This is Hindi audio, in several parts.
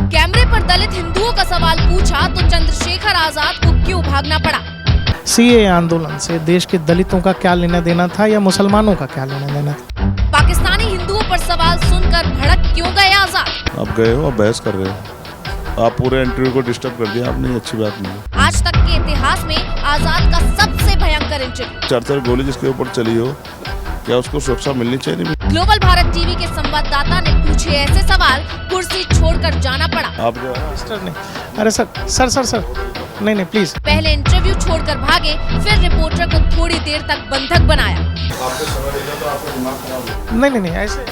कैमरे पर दलित हिंदुओं का सवाल पूछा तो चंद्रशेखर आजाद को क्यों भागना पड़ा? सीएए आंदोलन से देश के दलितों का क्या लेना देना था या मुसलमानों का क्या लेना देना था? पाकिस्तानी हिंदुओं पर सवाल सुनकर भड़क क्यों गए आजाद? आप गए हो, आप बहस कर रहे हो, आप पूरे इंटरव्यू को डिस्टर्ब कर दिया आपने, अच्छी बात नहीं है। आज तक के इतिहास में आजाद का सबसे भयंकर इंटरव्यू। 4 गोली जिसके ऊपर चली हो, क्या उसको सुरक्षा मिलनी चाहिए? नहीं। ग्लोबल भारत टीवी के संवाददाता ने पूछे ऐसे सवाल, कुर्सी छोड़कर जाना पड़ा। आप जो है मिस्टर ने अरे सर नहीं प्लीज। पहले इंटरव्यू छोड़कर भागे, फिर रिपोर्टर को थोड़ी देर तक बंधक बनाया। नहीं ऐसे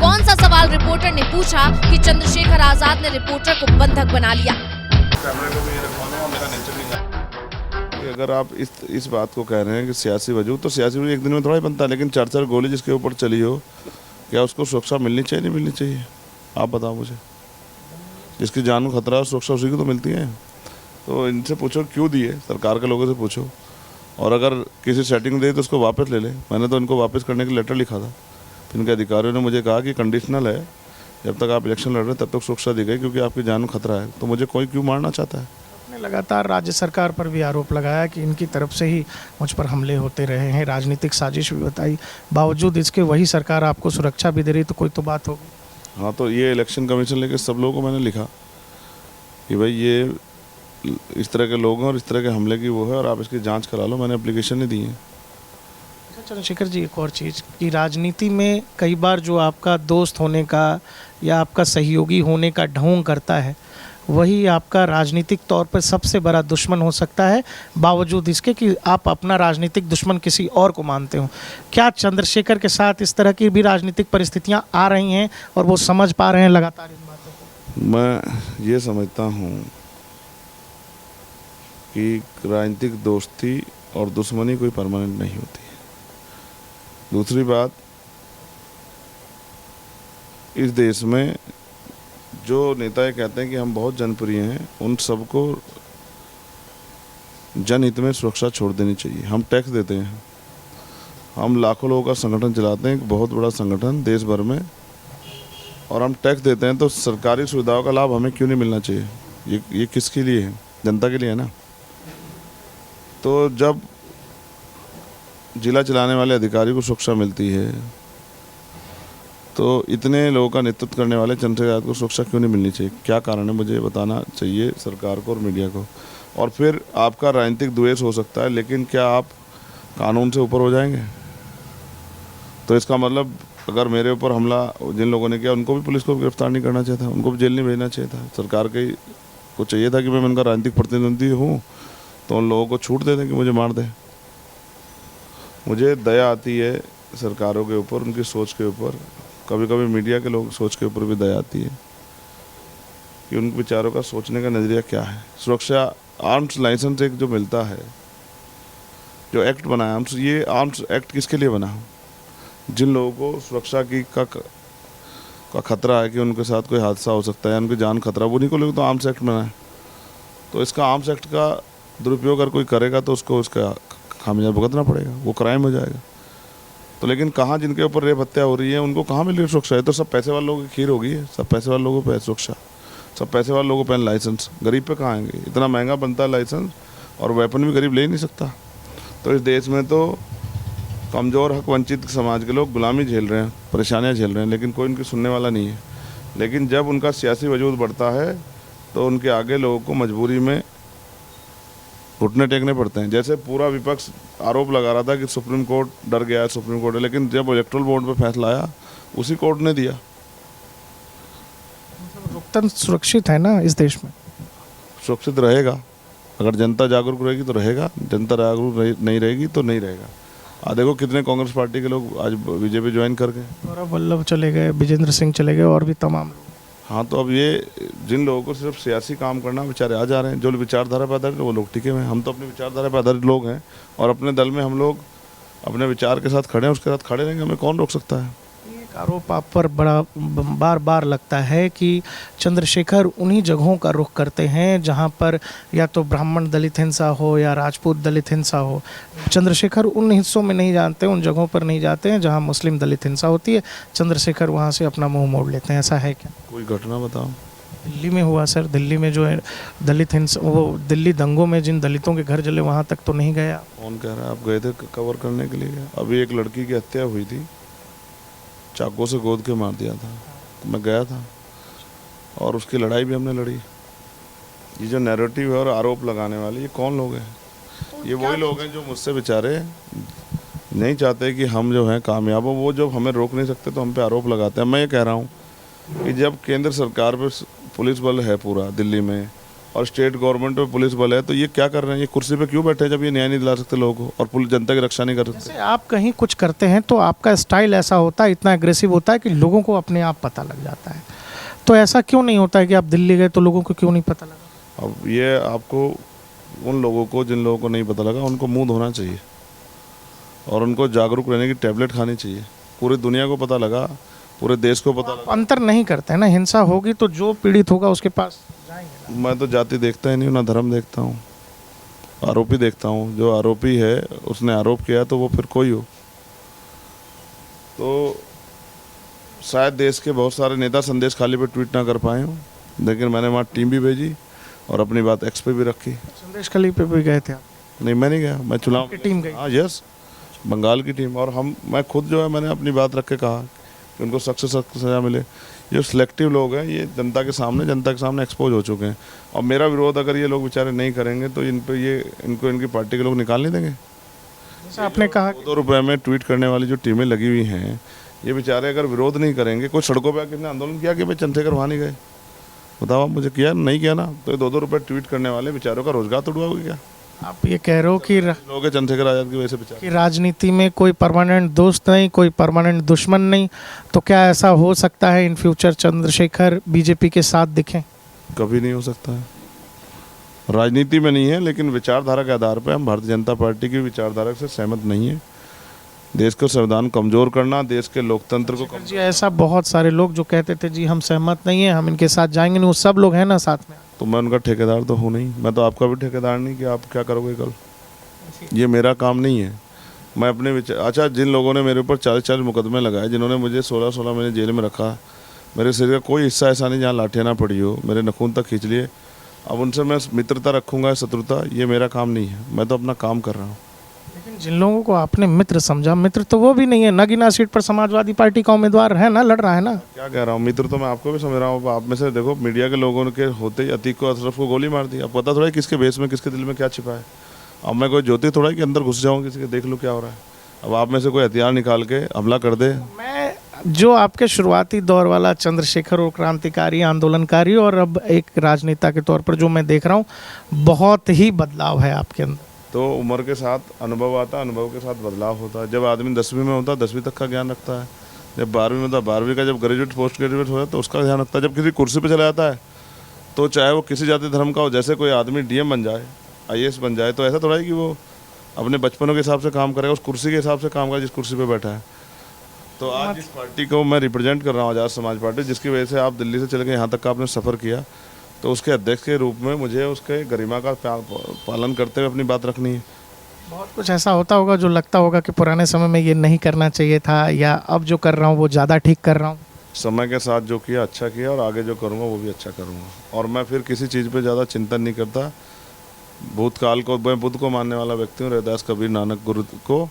कौन सा सवाल रिपोर्टर ने पूछा कि चंद्रशेखर आजाद ने रिपोर्टर को बंधक बना लिया? अगर आप इस बात को कह रहे हैं कि सियासी वजूद, तो सियासी वजूद एक दिन में थोड़ा ही बनता है, लेकिन 4 गोली जिसके ऊपर चली हो, क्या उसको सुरक्षा मिलनी चाहिए? नहीं मिलनी चाहिए? आप बताओ मुझे। जिसकी जान को खतरा है सुरक्षा उसी को तो मिलती है। तो इनसे पूछो क्यों दिए, सरकार के लोगों से पूछो, और अगर किसी सेटिंग दे तो उसको वापस ले ले। मैंने तो इनको वापस करने का लेटर लिखा था, तो इनके अधिकारियों ने मुझे कहा कि कंडीशनल है, जब तक आप इलेक्शन लड़ रहे हैं तब तक सुरक्षा दी गई, क्योंकि आपकी जान को खतरा है। तो मुझे कोई क्यों मारना चाहता है? लगातार राज्य सरकार पर भी आरोप लगाया कि इनकी तरफ से ही मुझ पर हमले होते रहे हैं, राजनीतिक साजिश भी बताई, बावजूद इसके वही सरकार आपको सुरक्षा भी दे रही, तो कोई तो बात होगी। हाँ, तो ये इलेक्शन कमीशन लेके सब लोगों को मैंने लिखा कि भाई ये इस तरह के लोग हैं और इस तरह के हमले की वो है, और आप इसकी जांच करा लो। मैंने एप्लीकेशन नहीं दी है। चंद्रशेखर जी, एक और चीज़ कि राजनीति में कई बार जो आपका दोस्त होने का या आपका सहयोगी होने का ढोंग करता है, वही आपका राजनीतिक तौर पर सबसे बड़ा दुश्मन हो सकता है, बावजूद इसके कि आप अपना राजनीतिक दुश्मन किसी और को मानते हो। क्या चंद्रशेखर के साथ इस तरह की भी राजनीतिक परिस्थितियां आ रही हैं और वो समझ पा रहे हैं लगातार इन बातों को? मैं ये समझता हूँ कि राजनीतिक दोस्ती और दुश्मनी कोई परमानेंट नहीं होती है। दूसरी बात, इस देश में जो नेता ये कहते हैं कि हम बहुत जनप्रिय हैं, उन सबको जनहित में सुरक्षा छोड़ देनी चाहिए। हम टैक्स देते हैं, हम लाखों लोगों का संगठन चलाते हैं, एक बहुत बड़ा संगठन देश भर में, और हम टैक्स देते हैं, तो सरकारी सुविधाओं का लाभ हमें क्यों नहीं मिलना चाहिए? ये किसके लिए है? जनता के लिए है ना। तो जब जिला चलाने वाले अधिकारी को सुरक्षा मिलती है, तो इतने लोगों का नेतृत्व करने वाले चंद्रशेखर आजाद को सुरक्षा क्यों नहीं मिलनी चाहिए? क्या कारण है? मुझे बताना चाहिए सरकार को और मीडिया को। और फिर आपका राजनीतिक द्वेष हो सकता है, लेकिन क्या आप कानून से ऊपर हो जाएंगे? तो इसका मतलब अगर मेरे ऊपर हमला जिन लोगों ने किया, उनको भी पुलिस को गिरफ्तार नहीं करना चाहिए था, उनको भी जेल नहीं भेजना चाहिए था। सरकार को चाहिए था कि मैं उनका राजनीतिक प्रतिनिधि हूँ, तो उन लोगों को छूट दे दें कि मुझे मार दें। मुझे दया आती है सरकारों के ऊपर, उनकी सोच के ऊपर, कभी कभी मीडिया के लोग सोच के ऊपर भी दया आती है कि उन विचारों का सोचने का नज़रिया क्या है। सुरक्षा आर्म्स लाइसेंस एक जो मिलता है, जो एक्ट बनाया, ये आर्म्स एक्ट किसके लिए बना? जिन लोगों को सुरक्षा की का खतरा है कि उनके साथ कोई हादसा हो सकता है, उनकी जान खतरा, उन्हीं को लेकर तो आर्म्स एक्ट बना है। तो इसका आर्म्स एक्ट का दुरुपयोग अगर कोई करेगा तो उसको उसका खामियाजा भुगतना पड़ेगा, वो क्राइम हो जाएगा। तो लेकिन कहाँ जिनके ऊपर रेप हत्या हो रही है उनको कहाँ मिल रही सुरक्षा? है तो सब पैसे वाले लोगों की खीर होगी, सब पैसे वाले लोगों पे सुरक्षा, सब पैसे वाले लोगों पे लाइसेंस, गरीब पे कहाँ आएंगे? इतना महंगा बनता है लाइसेंस, और वेपन भी गरीब ले ही नहीं सकता। तो इस देश में तो कमज़ोर हक वंचित समाज के लोग गुलामी झेल रहे हैं, परेशानियाँ झेल रहे हैं, लेकिन कोई उनकी सुनने वाला नहीं है। लेकिन जब उनका सियासी वजूद बढ़ता है तो उनके आगे लोगों को मजबूरी में घुटने टेकने पड़ते हैं। जैसे पूरा विपक्ष आरोप लगा रहा था कि सुप्रीम कोर्ट डर गया है, सुप्रीम कोर्ट है, लेकिन जब इलेक्टोरल बोर्ड पे फैसला आया उसी कोर्ट ने दिया। लोकतंत्र सुरक्षित है ना इस देश में? सुरक्षित रहेगा अगर जनता जागरूक रहेगी तो रहेगा, जनता जागरूक नहीं रहेगी तो नहीं रहेगा। देखो कितने कांग्रेस पार्टी के लोग आज बीजेपी ज्वाइन कर गए, गौरव वल्लभ चले गए, विजेंद्र सिंह चले गए, और भी तमाम लोग। हाँ, तो अब ये जिन लोगों को सिर्फ सियासी काम करना, बेचारे आ जा रहे हैं। जो विचारधारा पे आधारित वो लोग टिके हुए हैं। हम तो अपनी विचारधारा पे आधारित लोग हैं, और अपने दल में हम लोग अपने विचार के साथ खड़े हैं, उसके साथ खड़े रहेंगे, हमें कौन रोक सकता है? एक आरोप आप पर बड़ा बार लगता है कि चंद्रशेखर उन्हीं जगहों का रुख करते हैं जहां पर या तो ब्राह्मण दलित हिंसा हो या राजपूत दलित हिंसा हो। चंद्रशेखर उन हिस्सों में नहीं जानते, उन जगहों पर नहीं जाते हैं जहां मुस्लिम दलित हिंसा होती है। चंद्रशेखर वहां से अपना मुंह मोड़ लेते हैं। ऐसा है क्या? कोई घटना बताओ। दिल्ली में हुआ सर, दिल्ली में जो है दलित हिंसा, वो दिल्ली दंगों में जिन दलितों के घर जले वहाँ तक तो नहीं गया। कौन कह रहा है आप गए थे कवर करने के लिए? अभी एक लड़की की हत्या हुई थी, चाकू से गोद के मार दिया था, तो मैं गया था और उसकी लड़ाई भी हमने लड़ी। ये जो नैरेटिव है और आरोप लगाने वाले, ये कौन लोग हैं? ये वही लोग हैं जो मुझसे बेचारे नहीं चाहते कि हम जो हैं कामयाब हो। वो जब हमें रोक नहीं सकते तो हम पे आरोप लगाते हैं। मैं ये कह रहा हूँ कि जब केंद्र सरकार पे पुलिस बल है पूरा दिल्ली में और स्टेट गवर्नमेंट पे पुलिस बल है, तो ये क्या कर रहे हैं? ये कुर्सी पे क्यों बैठे हैं जब ये न्याय नहीं दिला सकते लोगों को और पुलिस जनता की रक्षा नहीं कर सकते? जैसे आप कहीं कुछ करते हैं तो आपका स्टाइल ऐसा होता है, इतना एग्रेसिव होता है कि लोगों को अपने आप पता लग जाता है। तो ऐसा क्यों नहीं होता है कि आप दिल्ली गए तो लोगों को क्यों नहीं पता लगा? अब ये आपको उन लोगों को, जिन लोगों को नहीं पता लगा, उनको मुंह धोना चाहिए और उनको जागरूक रहने की टैबलेट खानी चाहिए। पूरी दुनिया को पता लगा, पूरे देश को पता लगा। अंतर नहीं करते हैं ना, हिंसा होगी तो जो पीड़ित होगा उसके पास जाएंगे। मैं तो जाति देखता ही नहीं हूँ, ना धर्म देखता हूँ, आरोपी देखता हूँ। जो आरोपी है उसने आरोप किया तो वो फिर कोई हो। तो शायद देश के बहुत सारे नेता संदेश खाली पे ट्वीट ना कर पाए हों, लेकिन मैंने वहाँ टीम भी भेजी और अपनी बात एक्स पे भी रखी। संदेश खली पे भी गए थे आप? नहीं, मैं नहीं गया, मैं चुनाव की टीम गई? हाँ, यस, बंगाल की टीम। और मैं खुद जो है मैंने अपनी बात रख के कहा कि उनको सख्त से सख्त सज़ा मिले। ये सिलेक्टिव लोग हैं, ये जनता के सामने एक्सपोज हो चुके हैं। और मेरा विरोध अगर ये लोग बेचारे नहीं करेंगे तो इन पे इनको इनकी पार्टी के लोग निकाल नहीं देंगे। जैसे आपने कहा 2 रुपये में ट्वीट करने वाली जो टीमें लगी हुई हैं, ये बेचारे अगर विरोध नहीं करेंगे, कुछ सड़कों पर आकर किसने आंदोलन किया कि भाई चंद्रशेखर वहाँ नहीं गए? बताओ आप मुझे, किया नहीं किया ना? तो ये 2 रुपये ट्वीट करने वाले बेचारों का रोजगार तोड़वाओगे क्या? आप ये कह रहे हो कि लोग चंद्रशेखर आजाद की वजह से बेचारे। कि राजनीति में कोई परमानेंट दोस्त नहीं, कोई परमानेंट दुश्मन नहीं, तो क्या ऐसा हो सकता है इन फ्यूचर चंद्रशेखर बीजेपी के साथ दिखें? कभी नहीं हो सकता है। राजनीति में नहीं है, लेकिन विचारधारा के आधार पर हम भारतीय जनता पार्टी की विचारधारा से सहमत नहीं है। देश का संविधान कमज़ोर करना, देश के लोकतंत्र को जी ऐसा बहुत सारे लोग जो कहते थे जी हम सहमत नहीं है, हम इनके साथ जाएंगे नहीं, वो सब लोग हैं ना साथ में? तो मैं उनका ठेकेदार तो हूँ नहीं, मैं तो आपका भी ठेकेदार नहीं कि आप क्या करोगे कल। ये मेरा काम नहीं है। मैं अपने अच्छा, जिन लोगों ने मेरे ऊपर 40 मुकदमे लगाए, जिन्होंने मुझे 16 महीने जेल में रखा, मेरे शरीर का कोई हिस्सा ऐसा नहीं जहाँ लाठियाँ ना पड़ी हो, मेरे नखून तक खींच लिए। अब उनसे मैं मित्रता रखूँगा, शत्रुता, ये मेरा काम नहीं है। मैं तो अपना काम कर रहा हूँ। लेकिन जिन लोगों को आपने मित्र समझा, मित्र तो वो भी नहीं है। नगीना सीट पर समाजवादी पार्टी का उम्मीदवार है ना, लड़ रहा है ना। क्या कह रहा हूँ, मित्र तो मैं आपको भी समझ रहा हूँ। आप में से देखो, मीडिया के लोगों के होते ही अतीक को, अशरफ को गोली मार दी। अब पता थोड़ा है किसके बेस में, किसके दिल में क्या छिपा है। अब मैं कोई ज्योति थोड़ा कि अंदर घुस जाऊँ किसी के, देख लूँ क्या हो रहा है। अब आप में से कोई हथियार निकाल के हमला कर दे। मैं जो आपके शुरुआती दौर वाला चंद्रशेखर और क्रांतिकारी आंदोलनकारी और अब एक राजनेता के तौर पर जो मैं देख रहा हूँ, बहुत ही बदलाव है आपके अंदर। तो उम्र के साथ अनुभव आता है, अनुभव के साथ बदलाव होता है। जब आदमी 10वीं में होता है 10वीं तक का ज्ञान रखता है। जब 12वीं में होता है 12वीं का, जब ग्रेजुएट पोस्ट ग्रेजुएट होता है तो उसका ध्यान रखता है। जब किसी कुर्सी पे चला जाता है तो चाहे वो किसी जाति धर्म का हो, जैसे कोई आदमी डीएम बन जाए, आईएएस बन जाए, तो ऐसा थोड़ा है कि वो अपने बचपनों के हिसाब से काम करेगा, उस कुर्सी के हिसाब से काम करेगा जिस कुर्सी पर बैठा है। तो आज जिस पार्टी को मैं रिप्रेजेंट कर रहा हूँ, आज़ाद समाज पार्टी, जिसकी वजह से आप दिल्ली से चले गए यहाँ तक का आपने सफ़र किया, तो उसके अध्यक्ष के रूप में मुझे उसके गरिमा का पालन करते हुए अपनी बात रखनी है। बहुत कुछ ऐसा होता होगा जो लगता होगा कि पुराने समय में ये नहीं करना चाहिए था, या अब जो कर रहा हूँ वो ज़्यादा ठीक कर रहा हूँ? समय के साथ जो किया अच्छा किया, और आगे जो करूँगा वो भी अच्छा करूँगा। और मैं फिर किसी चीज़ पे ज़्यादा चिंतन नहीं करता। भूतकाल को, मैं बुद्ध को मानने वाला व्यक्ति हूँ, रविदास, कबीर, नानक, गुरु को।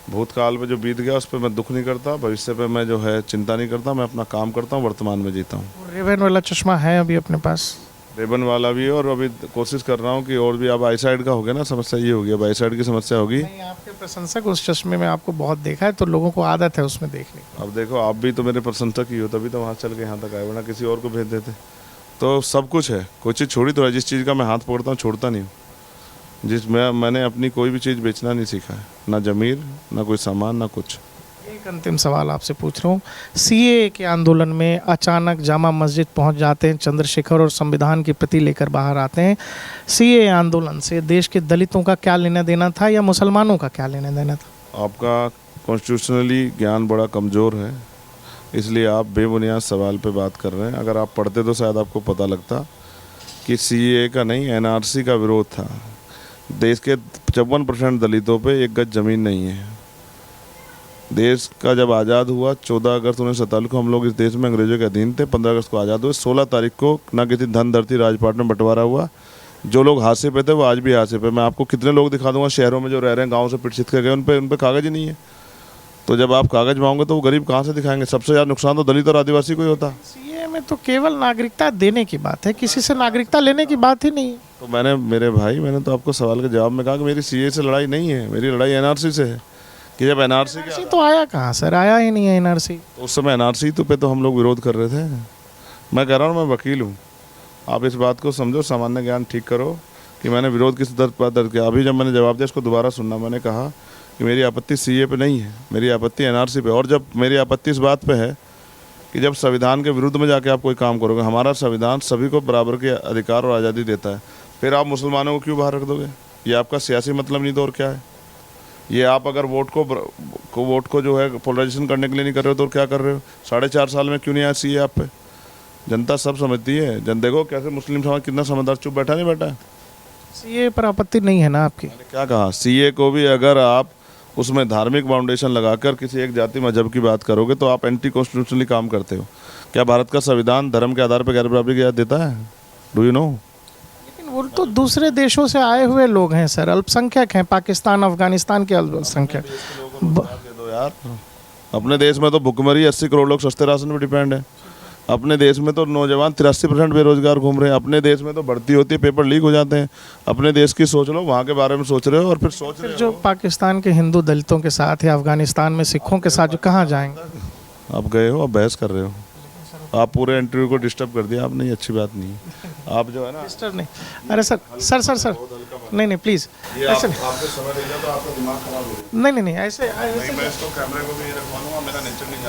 भूतकाल पे जो बीत गया उस पर मैं दुख नहीं करता, भविष्य पे मैं जो है चिंता नहीं करता। मैं अपना काम करता हूँ, वर्तमान में जीता हूँ। रेबन वाला चश्मा है अभी अपने पास? रेबन वाला भी है, और अभी कोशिश कर रहा हूँ कि और भी। अब आई साइड का हो गया ना, समस्या ये होगी, अब आई साइड की समस्या होगी। नहीं, आपके प्रशंसक उस चश्मे में आपको बहुत देखा है, तो लोगों को आदत है उसमें देखने की। अब देखो, आप भी तो मेरे प्रशंसक ही हो, तभी तो वहाँ चल के यहाँ तक आए, वरना किसी और को भेज देते। तो सब कुछ है, कोई चीज़ छोड़ी तो है। जिस चीज़ का मैं हाथ पकड़ता हूँ छोड़ता नहीं हूँ। मैंने अपनी कोई भी चीज़ बेचना नहीं सीखा है, ना ज़मीर, ना कोई सामान, ना कुछ। एक अंतिम सवाल आपसे पूछ रहा हूँ, सीएए के आंदोलन में अचानक जामा मस्जिद पहुंच जाते हैं चंद्रशेखर और संविधान की प्रति लेकर बाहर आते हैं। सीएए आंदोलन से देश के दलितों का क्या लेना देना था, या मुसलमानों का क्या लेना देना था? आपका कॉन्स्टिट्यूशनली ज्ञान बड़ा कमज़ोर है, इसलिए आप बेबुनियाद सवाल पे बात कर रहे हैं। अगर आप पढ़ते तो शायद आपको पता लगता कि सीएए का नहीं, एनआरसी का विरोध था। देश के 54% दलितों पे 1 गज ज़मीन नहीं है। देश का जब आज़ाद हुआ 14 अगस्त 1947 को हम लोग इस देश में अंग्रेजों के अधीन थे। 15 अगस्त को आज़ाद हुए। 16 तारीख को ना किसी धन धरती राजपाट में बंटवारा हुआ। जो लोग हादसे पे थे वो आज भी हादसे पे। मैं आपको कितने लोग दिखा दूंगा शहरों में जो रह रहे हैं, गाँव से पिट के गए, उन पे कागज़ ही नहीं है। तो जब आप कागज़ मांगोगे तो वो गरीब कहाँ से दिखाएंगे? सबसे ज़्यादा नुकसान तो दलित और आदिवासी को ही होता। सीए में तो केवल नागरिकता देने की बात है, किसी से नागरिकता लेने की बात ही नहीं है। तो मैंने तो आपको सवाल के जवाब में कहा कि मेरी सीए से लड़ाई नहीं है, मेरी लड़ाई एनआरसी से है। कि जब एनआरसी एनआरसी तो आया कहाँ सर? आया ही नहीं है एनआरसी। तो उस समय एनआरसी पे तो हम लोग विरोध कर रहे थे। मैं कह रहा हूँ, मैं वकील हूँ, आप इस बात को समझो, सामान्य ज्ञान ठीक करो कि मैंने विरोध किस दर्ज पर दर्ज किया। अभी जब मैंने जवाब दिया इसको दोबारा सुनना। मैंने कहा कि मेरी आपत्ति सीए पे नहीं है, मेरी आपत्ति एनआरसी पे। और जब मेरी आपत्ति इस बात पे है कि जब संविधान के विरुद्ध में जाके आप कोई काम करोगे, हमारा संविधान सभी को बराबर के अधिकार और आज़ादी देता है, फिर आप मुसलमानों को क्यों बाहर रख दोगे? ये आपका सियासी मतलब नहीं तो और क्या है? ये आप अगर वोट को जो है पोलराइजेशन करने के लिए नहीं कर रहे हो तो और क्या कर रहे हो? 4.5 साल में क्यों नहीं आया सीए आप पे? जनता सब समझती है। देखो कैसे मुस्लिम समाज कितना समझदार चुप बैठा नहीं बैठा है। सीए पर आपत्ति नहीं है ना आपकी? मैंने क्या कहा, सीए को भी अगर आप उसमें धार्मिक फाउंडेशन लगाकर किसी एक जाति मजहब की बात करोगे तो आप एंटी कॉन्स्टिट्यूशनली काम करते हो। क्या भारत का संविधान धर्म के आधार पर गैर बराबरी की इजाज़त देता है? Do you know? लेकिन वो तो दूसरे देशों से आए हुए लोग हैं सर, अल्पसंख्यक हैं, पाकिस्तान अफगानिस्तान के अल्पसंख्यक। दे दो यार। अपने देश में तो भुखमरी 80 करोड़ लोग सस्ते राशन पर डिपेंड है। अपने देश में तो नौजवान 83% बेरोजगार घूम रहे हैं। अपने देश में तो भर्ती होती है, पेपर लीक हो जाते हैं। अपने देश की सोच लो, वहाँ के बारे में सोच रहे हो और फिर सोच रहे हो जो पाकिस्तान के हिंदू दलितों के साथ या अफगानिस्तान में सिखों के साथ जो कहाँ जाएंगे? आप गए हो, आप बहस कर रहे हो, आप पूरे इंटरव्यू को डिस्टर्ब कर दिया आपने। ये अच्छी बात नहीं है। आप जो है ना डिस्टर्ब नहीं। अरे सर सर सर सर नहीं प्लीज़ ऐसे नहीं। आपको समय देगा तो आपका दिमाग खराब हो जाएगा। नहीं ऐसे मैं इसको कैमरे को भी रखवा लूँगा, मेरा नेचर नहीं